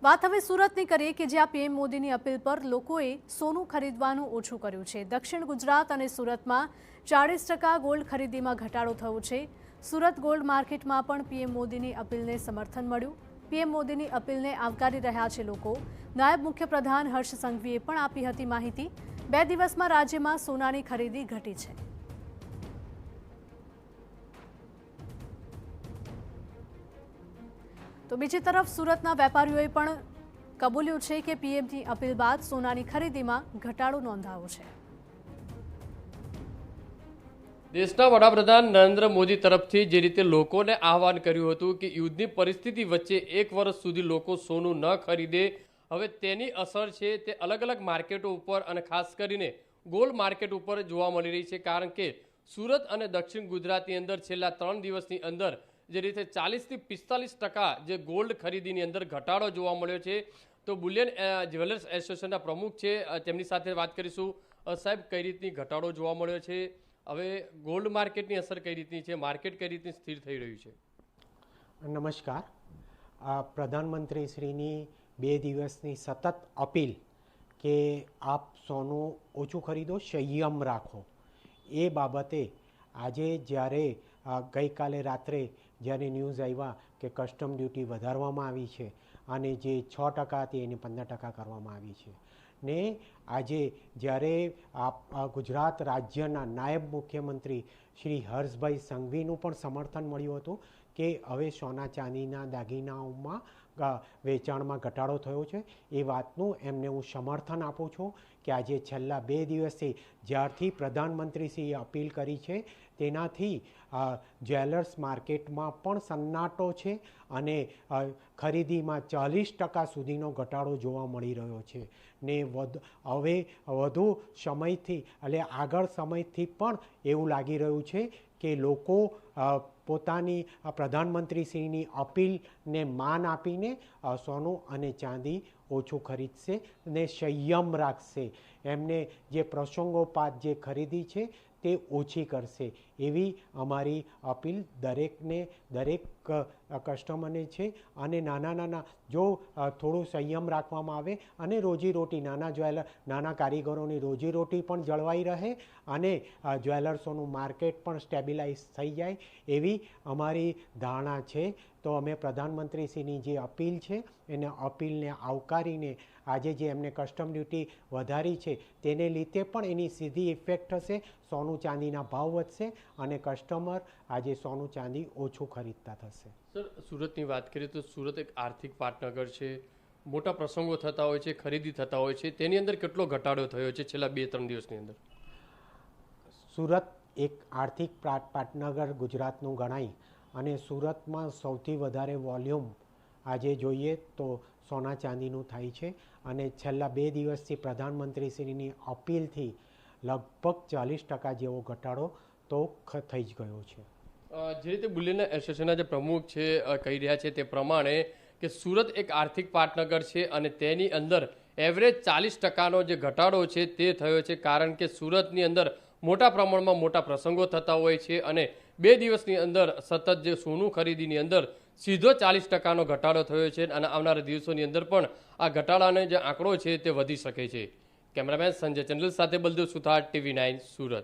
વાત હવે સુરતની કરીએ કે જ્યાં પીએમ મોદીની અપીલ પર લોકોએ સોનું ખરીદવાનું ઓછું કર્યું છે। દક્ષિણ ગુજરાત અને સુરતમાં 40% ગોલ્ડ ખરીદીમાં ઘટાડો થયો છે। સુરત ગોલ્ડ માર્કેટમાં પણ પીએમ મોદીની અપીલને સમર્થન મળ્યું। પીએમ મોદીની અપીલને આવકારી રહ્યા છે લોકો। નાયબ મુખ્યપ્રધાન હર્ષ સંઘવીએ પણ આપી હતી માહિતી। 2 દિવસમાં રાજ્યમાં સોનાની ખરીદી ઘટી છે। તો બીજી તરફ સુરતના વેપારીઓએ પણ કબૂલ્યું છે કે પીએમની અપીલ બાદ સોનાની ખરીદીમાં ઘટાડો નોંધાયો છે। દેશના વડાપ્રધાન નરેન્દ્ર મોદી તરફથી જે રીતે લોકોને આહવાન કર્યું હતું કે યુદ્ધની પરિસ્થિતિ વચ્ચે 1 વર્ષ સુધી લોકો સોનું ન ખરીદે, હવે તેની અસર છે તે અલગ અલગ માર્કેટો ઉપર અને ખાસ કરીને ગોલ્ડ માર્કેટ ઉપર જોવા મળી રહી છે। કારણ કે સુરત અને દક્ષિણ ગુજરાતની અંદર છેલ્લા 3 દિવસની અંદર જે રીતે 40 થી 45% જે ગોલ્ડ ખરીદીની અંદર ઘટાડો જોવા મળ્યો છે। તો બુલિયન જ્વેલર્સ એસોસિએશનના પ્રમુખ છે, તેમની સાથે વાત કરીશું। સાહેબ, કઈ રીતની ઘટાડો જોવા મળ્યો છે? હવે ગોલ્ડ માર્કેટની અસર કઈ રીતની છે? માર્કેટ કઈ રીતની સ્થિર થઈ રહ્યું છે? નમસ્કાર। પ્રધાનમંત્રી શ્રીની 2 દિવસની સતત અપીલ કે આપ સોનું ઓછું ખરીદો, સંયમ રાખો, એ બાબતે આજે જ્યારે ગઈકાલે રાત્રે જ્યારે ન્યૂઝ આવ્યા કે કસ્ટમ ડ્યુટી વધારવામાં આવી છે અને જે 6% હતી એને 15% કરવામાં આવી છે, ને આજે જ્યારે ગુજરાત રાજ્યના નાયબ મુખ્યમંત્રી શ્રી હર્ષભાઈ સંઘવીનું પણ સમર્થન મળ્યું હતું કે હવે સોના ચાંદીના દાગીનાઓમાં વેચાણમાં ઘટાડો થયો છે, એ વાતનું એમને હું સમર્થન આપું છું કે આજે છેલ્લા 2 દિવસથી જ્યારથી પ્રધાનમંત્રીશ્રીએ અપીલ કરી છે તેનાથી જ્વેલર્સ માર્કેટમાં પણ સન્નાટો છે અને ખરીદીમાં 40% સુધીનો ઘટાડો જોવા મળી રહ્યો છે। ને હવે વધુ સમયથી એટલે આગળ સમયથી પણ એવું લાગી રહ્યું છે કે લોકો પોતાની પ્રધાનમંત્રીશ્રીની અપીલને માન આપીને સોનું અને ચાંદી ઓછું ખરીદશે ને સંયમ રાખશે। એમને જે પ્રસંગોપાત જે ખરીદી છે તે ઓછી કરશે, એવી અમારી અપીલ દરેક કસ્ટમરને છે। અને નાના જો થોડું સંયમ રાખવામાં આવે અને રોજીરોટી નાના કારીગરોની રોજીરોટી પણ જળવાઈ રહે અને જ્વેલર્સોનું માર્કેટ પણ સ્ટેબિલાઇઝ થઈ જાય, એવી અમારી ધારણા છે। તો અમે પ્રધાનમંત્રીશ્રીની જે અપીલ છે એને અપીલને આવકારીને આજે જે એમને કસ્ટમ ડ્યુટી વધારી છે તેને લીધે પણ એની સીધી ઇફેક્ટ થશે। સોનું ચાંદીના ભાવ વધશે અને કસ્ટમર આજે સોનું ચાંદી ઓછું ખરીદતા થશે। સર, સુરતની વાત કરીએ તો સુરત એક આર્થિક પાટનગર છે, મોટા પ્રસંગો થતા હોય છે, ખરીદી થતા હોય છે, તેની અંદર કેટલો ઘટાડો થયો છે છેલ્લા 2-3 દિવસની અંદર? સુરત એક આર્થિક પાટનગર ગુજરાતનું ગણાય અને સુરતમાં સૌથી વધારે વોલ્યુમ આજે જોઈએ તો સોના ચાંદીનું થાય છે અને છેલ્લા 2 દિવસથી પ્રધાનમંત્રીશ્રીની અપીલથી લગભગ 40% જેવો ઘટાડો તો થઈ જ ગયો છે। જે રીતે બુલિયન એસોસિએશનના જે પ્રમુખ છે કહી રહ્યા છે તે પ્રમાણે કે સુરત એક આર્થિક પાટનગર છે અને તેની અંદર એવરેજ 40%નો જે ઘટાડો છે તે થયો છે। કારણ કે સુરતની અંદર મોટા પ્રમાણમાં મોટા પ્રસંગો થતા હોય છે અને 2 દિવસની અંદર સતત જે સોનું ખરીદીની અંદર સીધો 40%નો ઘટાડો થયો છે અને આવનારા દિવસોની અંદર પણ આ ઘટાડાનો જે આંકડો છે તે વધી શકે છે। કેમેરામેન સંજય ચંડલ સાથે બલદેવ સુથાર, TV9 સુરત।